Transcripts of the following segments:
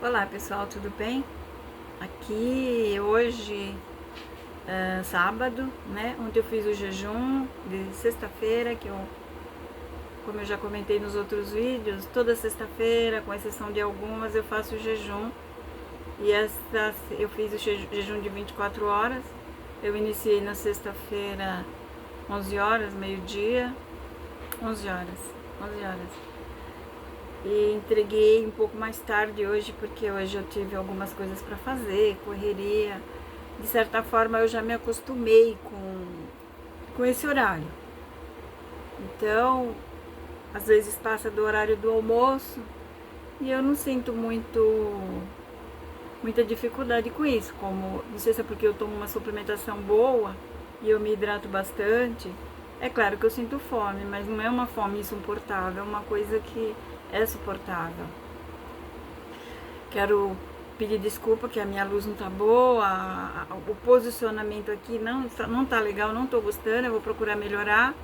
Olá pessoal, tudo bem? Aqui hoje é sábado, né? Ontem eu fiz o jejum de sexta-feira, como eu já comentei nos outros vídeos, toda sexta-feira, com exceção de algumas, eu faço o jejum. E eu fiz o jejum de 24 horas. Eu iniciei na sexta-feira, 11 horas, meio-dia, 11 horas, 11 horas. E entreguei um pouco mais tarde hoje, porque hoje eu tive algumas coisas para fazer, correria. De certa forma eu já me acostumei com esse horário. Então, às vezes passa do horário do almoço e eu não sinto muita dificuldade com isso. Como, não sei se é porque eu tomo uma suplementação boa e eu me hidrato bastante. É claro que eu sinto fome, mas não é uma fome insuportável, é uma coisa que é suportável. Quero pedir desculpa que a minha luz não tá boa, o posicionamento aqui não tá legal, não tô gostando, eu vou procurar melhorar,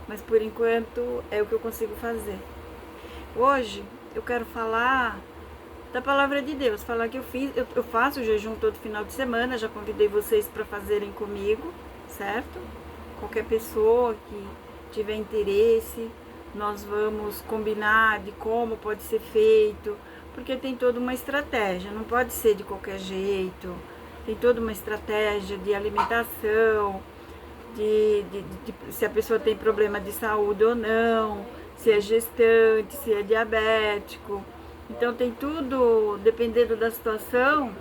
mas por enquanto é o que eu consigo fazer. Hoje eu quero falar da palavra de Deus, falar que eu faço o jejum todo final de semana, já convidei vocês para fazerem comigo, certo? Qualquer pessoa que tiver interesse, nós vamos combinar de como pode ser feito, porque tem toda uma estratégia, não pode ser de qualquer jeito, tem toda uma estratégia de alimentação, se a pessoa tem problema de saúde ou não, se é gestante, se é diabético. Então tem tudo, dependendo da situação,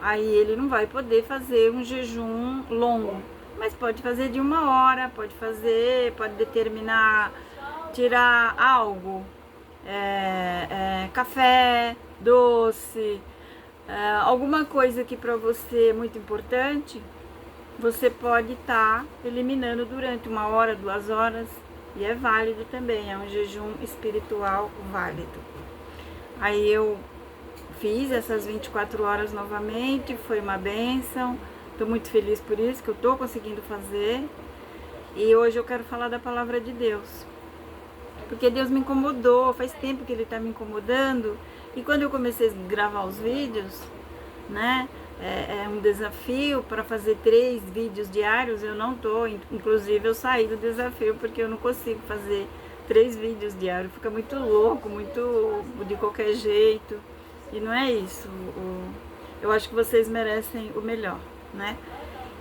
aí ele não vai poder fazer um jejum longo, mas pode fazer de 1 hora, pode determinar, tirar algo, café, doce, alguma coisa que para você é muito importante, você pode estar eliminando durante 1 hora, 2 horas, e é válido também, é um jejum espiritual válido. Aí eu fiz essas 24 horas novamente, foi uma bênção, estou muito feliz por isso, que eu estou conseguindo fazer. E hoje eu quero falar da palavra de Deus, porque Deus me incomodou, faz tempo que Ele está me incomodando, e quando eu comecei a gravar os vídeos, né, é um desafio para fazer 3 vídeos diários, eu não tô, inclusive eu saí do desafio, porque eu não consigo fazer 3 vídeos diários, fica muito louco, muito de qualquer jeito, e não é isso. Eu acho que vocês merecem o melhor, né?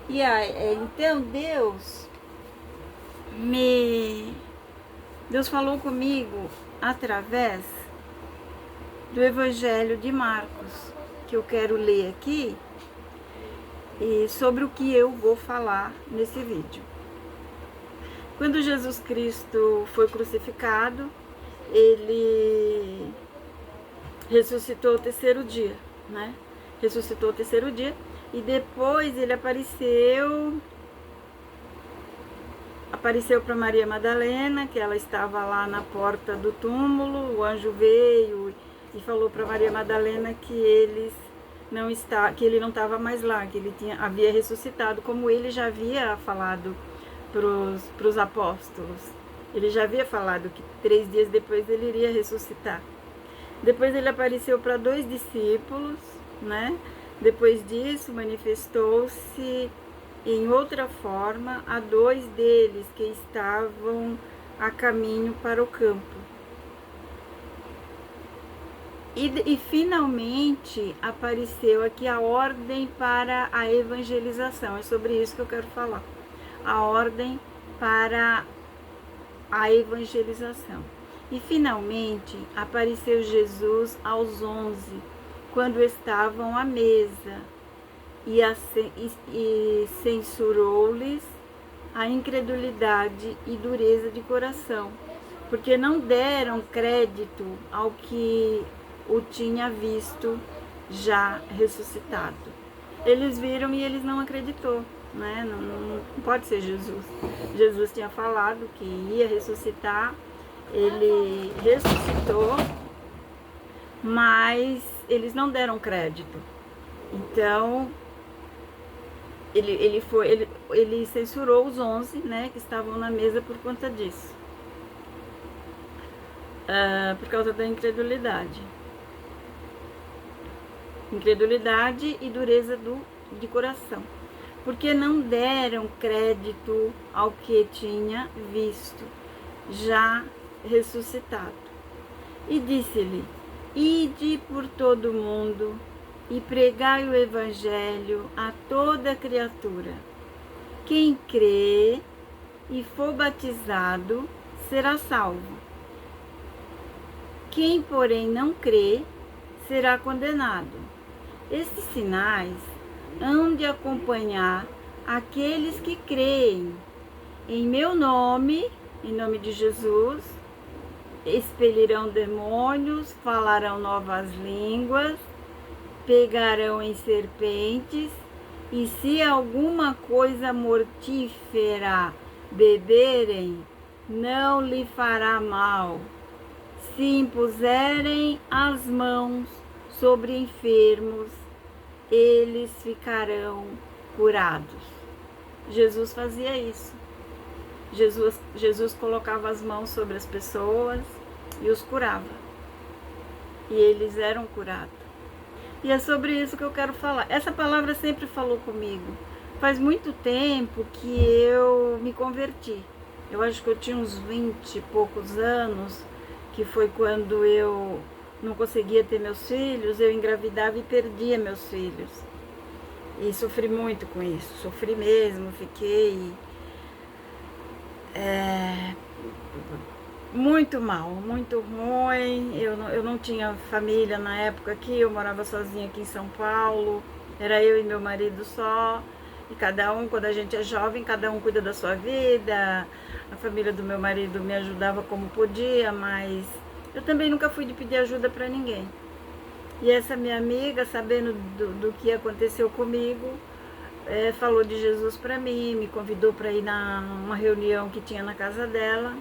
E aí, então me Deus falou comigo através do Evangelho de Marcos, que eu quero ler aqui, e sobre o que eu vou falar nesse vídeo. Quando Jesus Cristo foi crucificado, ele ressuscitou ao terceiro dia, né? Ressuscitou ao terceiro dia e depois ele apareceu para Maria Madalena, que ela estava lá na porta do túmulo. O anjo veio e falou para Maria Madalena que ele não estava mais lá, que ele havia ressuscitado, como ele já havia falado para os apóstolos. Ele já havia falado que 3 dias depois ele iria ressuscitar. Depois ele apareceu para 2 discípulos, né? Depois disso, manifestou-se em outra forma a 2 deles que estavam a caminho para o campo. E finalmente apareceu aqui a ordem para a evangelização. É sobre isso que eu quero falar. A ordem para a evangelização. E finalmente apareceu Jesus aos 11, quando estavam à mesa, e censurou-lhes a incredulidade e dureza de coração, porque não deram crédito ao que o tinha visto já ressuscitado. Eles viram e eles não acreditou, né? Não pode ser Jesus. Jesus tinha falado que ia ressuscitar, ele ressuscitou, mas eles não deram crédito. Então ele censurou os 11, né, que estavam na mesa por conta disso, por causa da incredulidade. incredulidade e dureza de coração, porque não deram crédito ao que tinha visto, já ressuscitado. E disse-lhe: ide por todo o mundo e pregai o evangelho a toda criatura. Quem crê e for batizado será salvo. Quem, porém, não crê será condenado. Estes sinais hão de acompanhar aqueles que creem. Em meu nome, em nome de Jesus, expelirão demônios, falarão novas línguas, pegarão em serpentes, e se alguma coisa mortífera beberem, não lhe fará mal. Se impuserem as mãos sobre enfermos, eles ficarão curados. Jesus fazia isso. Jesus colocava as mãos sobre as pessoas e os curava. E eles eram curados. E é sobre isso que eu quero falar. Essa palavra sempre falou comigo. Faz muito tempo que eu me converti. Eu acho que eu tinha uns 20 e poucos anos, que foi quando eu não conseguia ter meus filhos, eu engravidava e perdia meus filhos. E sofri muito com isso. Sofri mesmo, fiquei muito mal, muito ruim. Eu não tinha família na época aqui, eu morava sozinha aqui em São Paulo, era eu e meu marido só, e cada um, quando a gente é jovem, cada um cuida da sua vida. A família do meu marido me ajudava como podia, mas eu também nunca fui de pedir ajuda para ninguém. E essa minha amiga, sabendo do que aconteceu comigo, falou de Jesus para mim, me convidou para ir numa reunião que tinha na casa dela.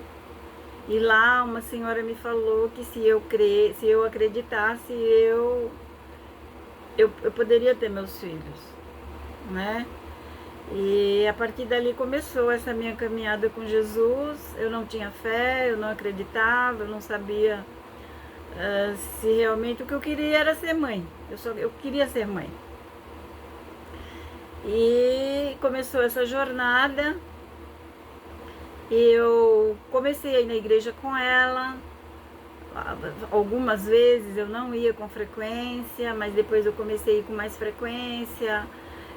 E lá uma senhora me falou que se eu acreditasse, eu poderia ter meus filhos, né? E a partir dali começou essa minha caminhada com Jesus. Eu não tinha fé, eu não acreditava, eu não sabia se realmente o que eu queria era ser mãe. Eu queria ser mãe. E começou essa jornada. Eu comecei a ir na igreja com ela. Algumas vezes eu não ia com frequência, mas depois eu comecei a ir com mais frequência.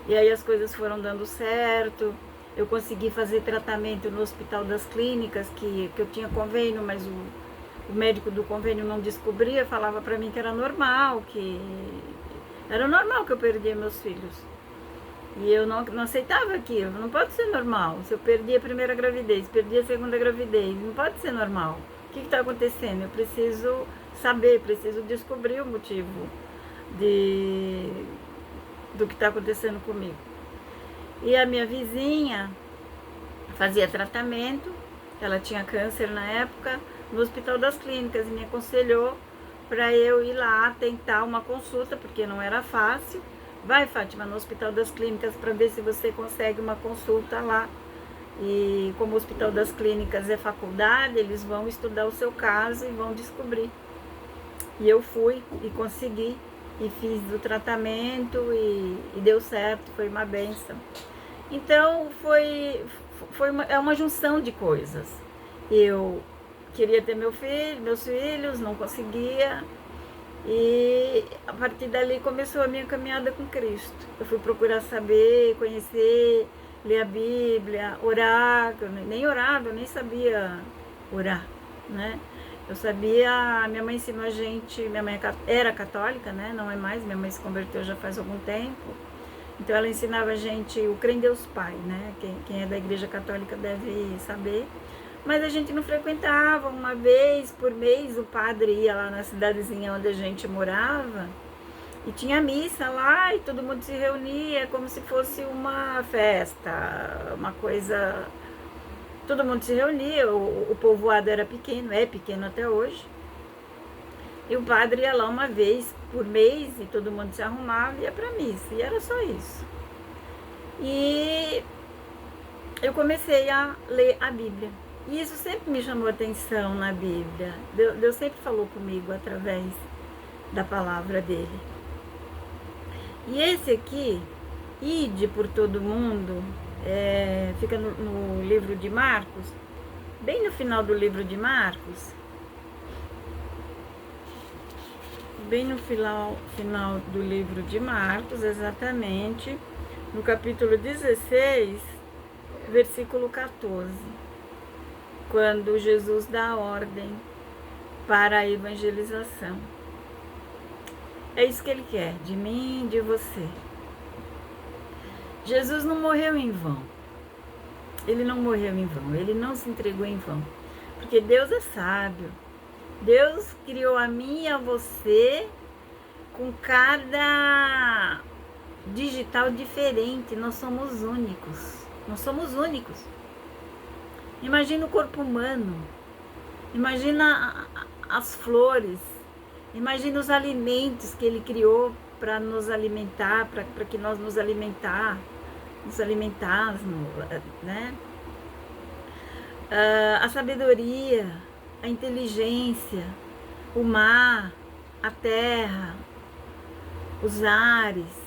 E aí as coisas foram dando certo. Eu consegui fazer tratamento no Hospital das Clínicas, que eu tinha convênio, mas o médico do convênio não descobria, falava para mim que era normal que eu perdia meus filhos. E eu não aceitava aquilo, não pode ser normal. Se eu perdi a primeira gravidez, perdi a segunda gravidez, não pode ser normal. O que está acontecendo? Eu preciso saber, preciso descobrir o motivo do que está acontecendo comigo. E a minha vizinha fazia tratamento, ela tinha câncer na época, no Hospital das Clínicas, e me aconselhou para eu ir lá tentar uma consulta, porque não era fácil. Vai, Fátima, no Hospital das Clínicas para ver se você consegue uma consulta lá. E como o Hospital das Clínicas é faculdade, eles vão estudar o seu caso e vão descobrir. E eu fui e consegui, e fiz o tratamento e deu certo, foi uma bênção. Então é uma junção de coisas. Eu queria ter meus filhos, não conseguia. E a partir dali começou a minha caminhada com Cristo. Eu fui procurar saber, conhecer, ler a Bíblia, orar. Eu nem orava, eu nem sabia orar, né? Eu sabia, minha mãe ensinou a gente, minha mãe era católica, né? Não é mais, minha mãe se converteu já faz algum tempo. Então ela ensinava a gente o crer em Deus Pai, né? Quem é da igreja católica deve saber. Mas a gente não frequentava. Uma vez por mês o padre ia lá na cidadezinha onde a gente morava e tinha missa lá e todo mundo se reunia como se fosse uma festa, uma coisa. Todo mundo se reunia, o povoado era pequeno, é pequeno até hoje. E o padre ia lá uma vez por mês e todo mundo se arrumava e ia para missa. E era só isso. E eu comecei a ler a Bíblia. E isso sempre me chamou atenção na Bíblia. Deus sempre falou comigo através da palavra dele. E esse aqui, ide por todo mundo, fica no livro de Marcos, bem no final do livro de Marcos, bem no final do livro de Marcos, exatamente, no capítulo 16, versículo 14, quando Jesus dá ordem para a evangelização. É isso que ele quer, de mim e de você. Jesus não morreu em vão. Ele não morreu em vão, ele não se entregou em vão. Porque Deus é sábio. Deus criou a mim e a você com cada digital diferente. Nós somos únicos. Nós somos únicos. Imagina o corpo humano. Imagina as flores. Imagina os alimentos que ele criou para nos alimentar, para que nós nos alimentássemos, né? A sabedoria, a inteligência, o mar, a terra, os ares,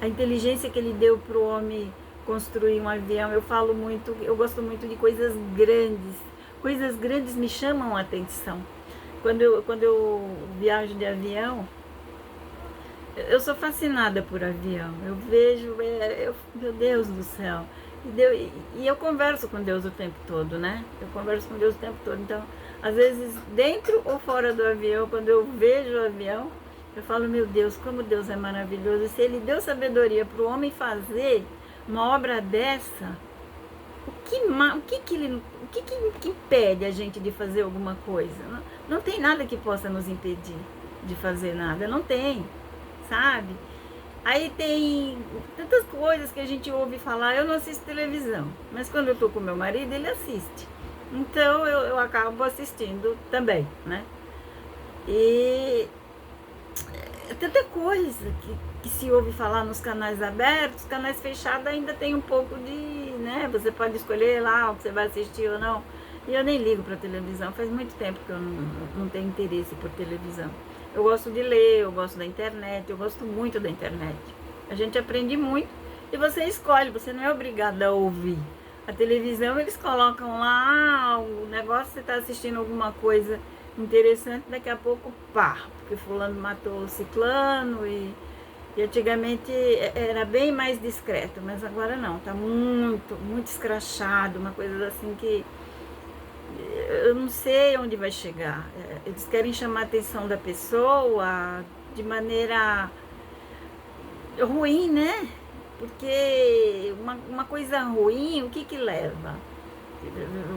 a inteligência que ele deu para o homem construir um avião. Eu gosto muito de coisas grandes. Coisas grandes me chamam a atenção. Quando eu viajo de avião, eu sou fascinada por avião. Eu vejo, meu Deus do céu. E eu converso com Deus o tempo todo, né? Eu converso com Deus o tempo todo. Então, às vezes, dentro ou fora do avião, quando eu vejo o avião, eu falo, meu Deus, como Deus é maravilhoso. Se Ele deu sabedoria para o homem fazer uma obra dessa, o que impede a gente de fazer alguma coisa? Não tem nada que possa nos impedir de fazer nada, não tem, sabe? Aí tem tantas coisas que a gente ouve falar. Eu não assisto televisão, mas quando eu tô com meu marido, ele assiste. Então eu acabo assistindo também, né? E tanta coisa que se ouve falar nos canais abertos. Canais fechados ainda tem um pouco de, né? Você pode escolher lá o que você vai assistir ou não. E eu nem ligo para televisão. Faz muito tempo que eu não tenho interesse por televisão. Eu gosto de ler, eu gosto da internet, eu gosto muito da internet. A gente aprende muito e você escolhe, você não é obrigado a ouvir. A televisão, eles colocam lá o negócio, você está assistindo alguma coisa interessante, daqui a pouco, pá, porque fulano matou o ciclano e antigamente era bem mais discreto, mas agora não, tá muito, muito escrachado, uma coisa assim que eu não sei onde vai chegar. Eles querem chamar a atenção da pessoa de maneira ruim, né? Porque uma coisa ruim, o que leva?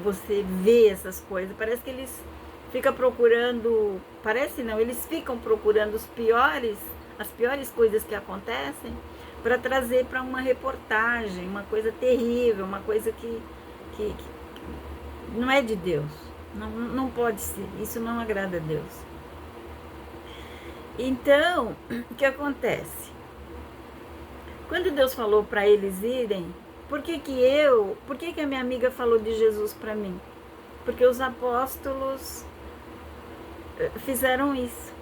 Você vê essas coisas, parece que eles ficam procurando, parece não, eles ficam procurando as piores coisas que acontecem para trazer para uma reportagem, uma coisa terrível, uma coisa que não é de Deus, não pode ser, isso não agrada a Deus. Então, o que acontece? Quando Deus falou para eles irem, por que a minha amiga falou de Jesus para mim? Porque os apóstolos fizeram isso,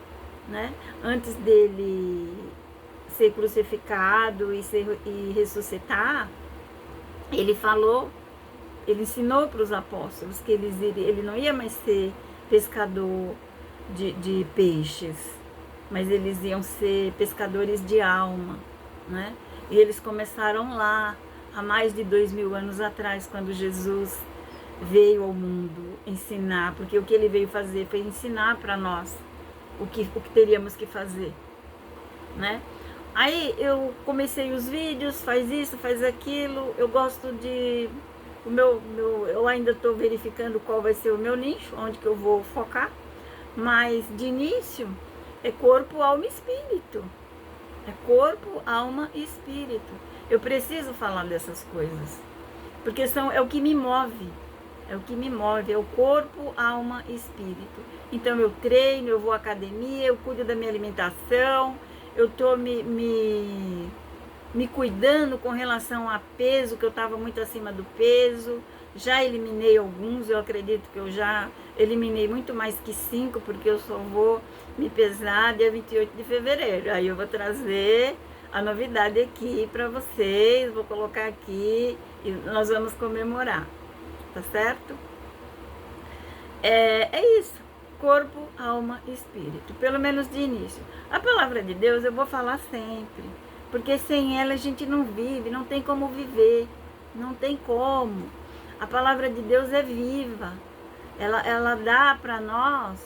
né? Antes dele ser crucificado e ressuscitar, ele ensinou para os apóstolos que ele não ia mais ser pescador de peixes, mas eles iam ser pescadores de alma, né? E eles começaram lá, há mais de 2000 anos atrás, quando Jesus veio ao mundo ensinar, porque o que ele veio fazer foi ensinar para nós o que teríamos que fazer, né? Aí eu comecei os vídeos, faz isso, faz aquilo, eu gosto de... eu ainda estou verificando qual vai ser o meu nicho, onde que eu vou focar, mas de início é corpo, alma e espírito. É corpo, alma e espírito. Eu preciso falar dessas coisas, porque é o que me move. É o que me move, é o corpo, alma e espírito. Então eu treino, eu vou à academia, eu cuido da minha alimentação, eu estou me cuidando com relação a peso, que eu estava muito acima do peso. Já eliminei alguns, eu acredito que eu já eliminei muito mais que 5, porque eu só vou me pesar dia 28 de fevereiro. Aí eu vou trazer a novidade aqui para vocês, vou colocar aqui e nós vamos comemorar, tá certo? É isso, corpo, alma e espírito, pelo menos de início. A palavra de Deus eu vou falar sempre, porque sem ela a gente não vive, não tem como viver, não tem como. A palavra de Deus é viva, ela dá para nós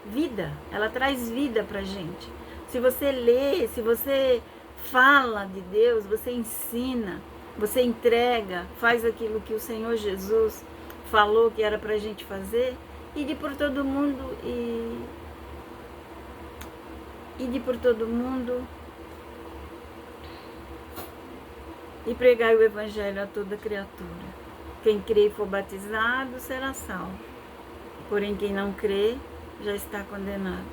vida, ela traz vida para a gente. Se você lê, se você fala de Deus, você ensina, você entrega, faz aquilo que o Senhor Jesus falou que era para a gente fazer, ide por todo mundo ide por todo mundo e pregai o evangelho a toda criatura. Quem crê e for batizado será salvo, porém quem não crê já está condenado.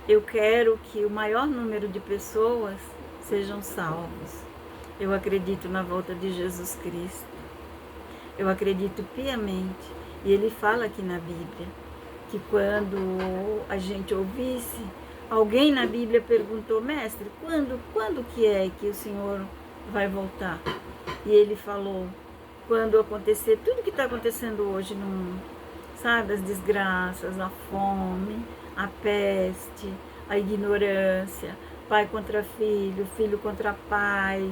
Eu quero que o maior número de pessoas sejam salvos. Eu acredito na volta de Jesus Cristo. Eu acredito piamente. E ele fala aqui na Bíblia que quando a gente ouvisse, alguém na Bíblia perguntou, mestre, quando que é que o Senhor vai voltar? E ele falou, quando acontecer tudo que está acontecendo hoje no mundo, sabe, as desgraças, a fome, a peste, a ignorância, pai contra filho, filho contra pai,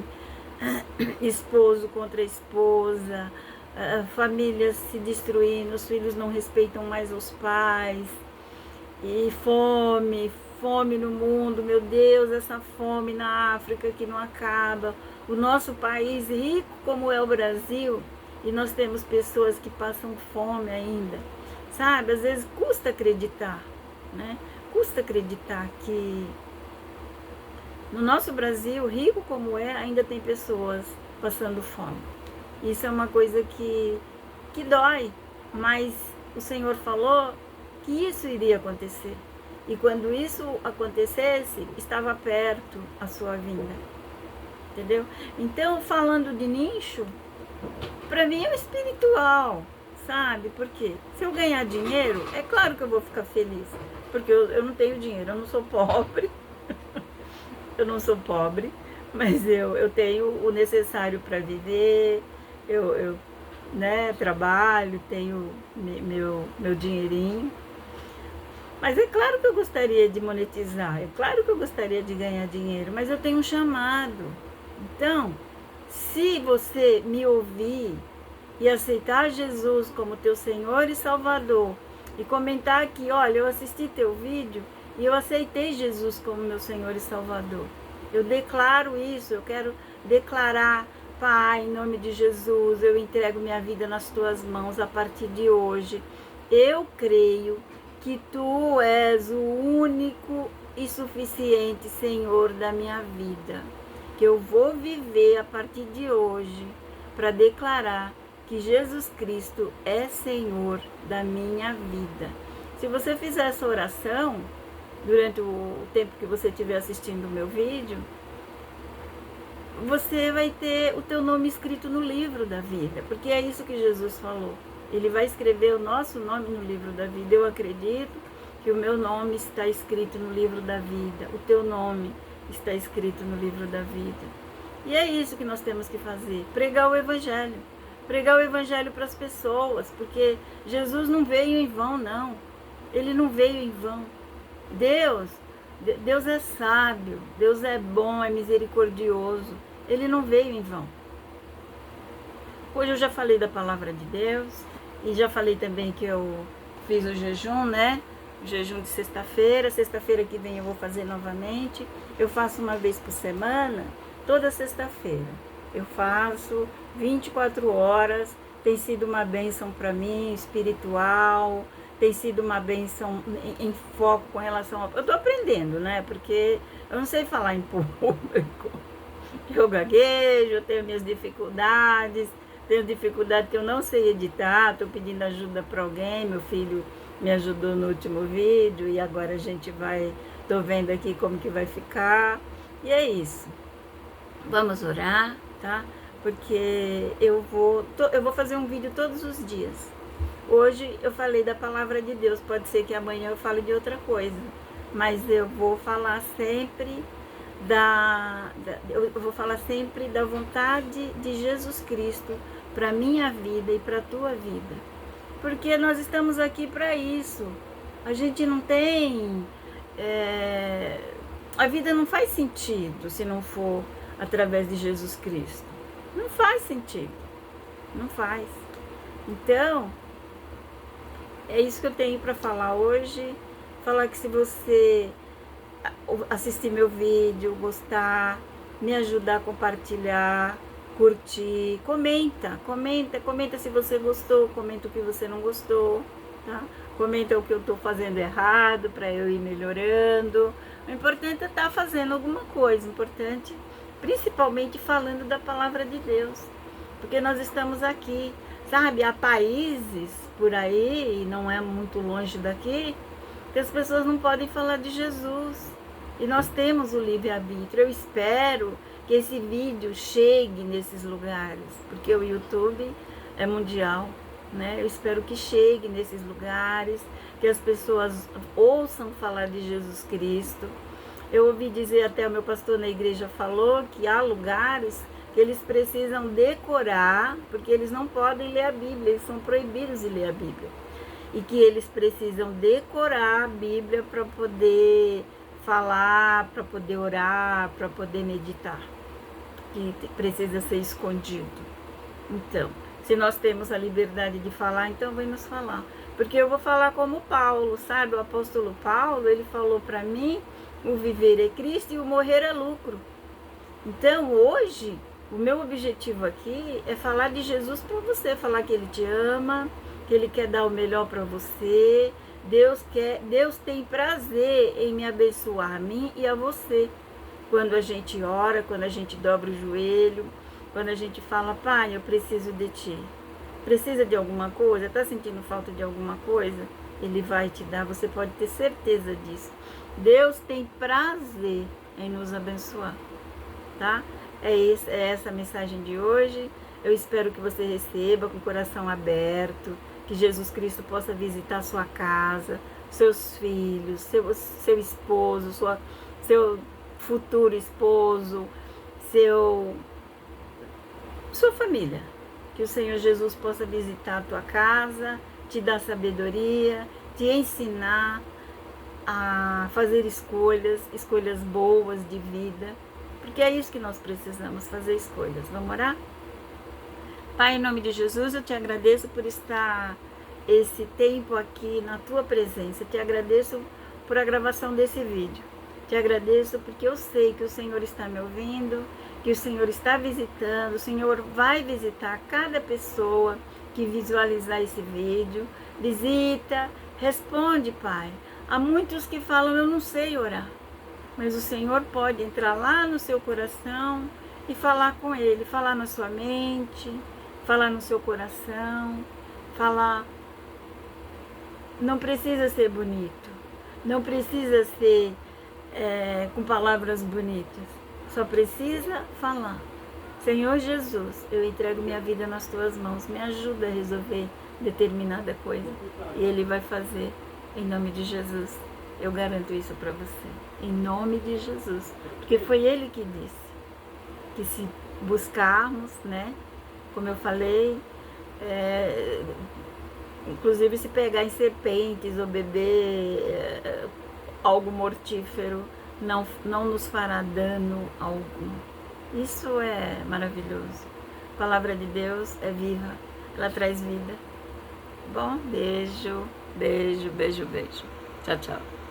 esposo contra esposa, famílias se destruindo, os filhos não respeitam mais os pais, e fome no mundo, meu Deus, essa fome na África que não acaba, o nosso país rico como é o Brasil, e nós temos pessoas que passam fome ainda, sabe, às vezes custa acreditar, né, custa acreditar que no nosso Brasil, rico como é, ainda tem pessoas passando fome. Isso é uma coisa que dói, mas o Senhor falou que isso iria acontecer. E quando isso acontecesse, estava perto a sua vinda. Entendeu? Então, falando de nicho, para mim é espiritual, sabe? Porque se eu ganhar dinheiro, é claro que eu vou ficar feliz. Porque eu não tenho dinheiro, eu não sou pobre. Eu não sou pobre, mas eu tenho o necessário para viver, eu né, trabalho, tenho meu dinheirinho. Mas é claro que eu gostaria de monetizar, é claro que eu gostaria de ganhar dinheiro, mas eu tenho um chamado. Então, se você me ouvir e aceitar Jesus como teu Senhor e Salvador, e comentar aqui, olha, eu assisti teu vídeo, e eu aceitei Jesus como meu Senhor e Salvador. Eu declaro isso, eu quero declarar, Pai, em nome de Jesus, eu entrego minha vida nas tuas mãos a partir de hoje. Eu creio que tu és o único e suficiente Senhor da minha vida. Que eu vou viver a partir de hoje para declarar que Jesus Cristo é Senhor da minha vida. Se você fizer essa oração, durante o tempo que você estiver assistindo o meu vídeo, você vai ter o teu nome escrito no livro da vida, porque é isso que Jesus falou. Ele vai escrever o nosso nome no livro da vida. Eu acredito que o meu nome está escrito no livro da vida, o teu nome está escrito no livro da vida. E é isso que nós temos que fazer, pregar o Evangelho para as pessoas, porque Jesus não veio em vão, não. Ele não veio em vão. Deus é sábio, Deus é bom, é misericordioso. Ele não veio em vão. Hoje eu já falei da palavra de Deus e já falei também que eu fiz o jejum, né? O jejum de sexta-feira. Sexta-feira que vem eu vou fazer novamente. Eu faço uma vez por semana, toda sexta-feira. Eu faço 24 horas. Tem sido uma bênção para mim, espiritual. Tem sido uma bênção em foco com relação a... Eu estou aprendendo, né? Porque eu não sei falar em público. Eu gaguejo, eu tenho minhas dificuldades. Tenho dificuldade que eu não sei editar. Estou pedindo ajuda para alguém. Meu filho me ajudou no último vídeo. E agora a gente vai... Estou vendo aqui como que vai ficar. E é isso. Vamos orar, tá? Porque eu vou fazer um vídeo todos os dias. Hoje eu falei da palavra de Deus, pode ser que amanhã eu fale de outra coisa. mas eu vou falar sempre eu vou falar sempre da vontade de Jesus Cristo para minha vida e para a tua vida. Porque nós estamos aqui para isso. A gente não tem... a vida não faz sentido se não for através de Jesus Cristo. Não faz sentido. Não faz. Então, é isso que eu tenho para falar hoje. Falar que se você assistir meu vídeo, gostar, me ajudar a compartilhar, curtir, comenta se você gostou, comenta o que você não gostou, tá? Comenta o que eu estou fazendo errado para eu ir melhorando. O importante é estar fazendo alguma coisa, importante, principalmente falando da palavra de Deus, porque nós estamos aqui, sabe? Há países por aí, e não é muito longe daqui, que as pessoas não podem falar de Jesus. E nós temos o livre-arbítrio. Eu espero que esse vídeo chegue nesses lugares, porque o YouTube é mundial, né? Eu espero que chegue nesses lugares, que as pessoas ouçam falar de Jesus Cristo. Eu ouvi dizer, até o meu pastor na igreja falou, que há lugares que eles precisam decorar, porque eles não podem ler a Bíblia, eles são proibidos de ler a Bíblia. E que eles precisam decorar a Bíblia para poder falar, para poder orar, para poder meditar, que precisa ser escondido. Então, se nós temos a liberdade de falar, então vem nos falar. Porque eu vou falar como Paulo, sabe? O apóstolo Paulo, ele falou para mim, o viver é Cristo e o morrer é lucro. Então, hoje, o meu objetivo aqui é falar de Jesus para você, falar que ele te ama, que ele quer dar o melhor para você. Deus tem prazer em me abençoar a mim e a você. Quando a gente ora, quando a gente dobra o joelho, quando a gente fala, Pai, eu preciso de Ti. Precisa de alguma coisa? Está sentindo falta de alguma coisa? Ele vai te dar, você pode ter certeza disso. Deus tem prazer em nos abençoar, tá? É essa a mensagem de hoje. Eu espero que você receba com o coração aberto, que Jesus Cristo possa visitar sua casa, seus filhos, seu esposo, seu futuro esposo, sua família. Que o Senhor Jesus possa visitar a tua casa, te dar sabedoria, te ensinar a fazer escolhas boas de vida, porque é isso que nós precisamos, fazer escolhas. Vamos orar? Pai, em nome de Jesus, eu te agradeço por estar esse tempo aqui na tua presença. Te agradeço por a gravação desse vídeo. Te agradeço porque eu sei que o Senhor está me ouvindo, que o Senhor está visitando, o Senhor vai visitar cada pessoa que visualizar esse vídeo. Visita, responde, Pai. Há muitos que falam, eu não sei orar, mas o Senhor pode entrar lá no seu coração e falar com Ele, falar na sua mente, falar no seu coração, falar. Não precisa ser bonito, não precisa ser com palavras bonitas, só precisa falar. Senhor Jesus, eu entrego minha vida nas tuas mãos, me ajuda a resolver determinada coisa, e Ele vai fazer, em nome de Jesus. Eu garanto isso para você, em nome de Jesus, porque foi Ele que disse que se buscarmos, né, como eu falei, inclusive se pegar em serpentes ou beber algo mortífero, não nos fará dano algum. Isso é maravilhoso. A palavra de Deus é viva, ela traz vida. Bom, beijo, beijo, beijo, beijo. Tchau, tchau.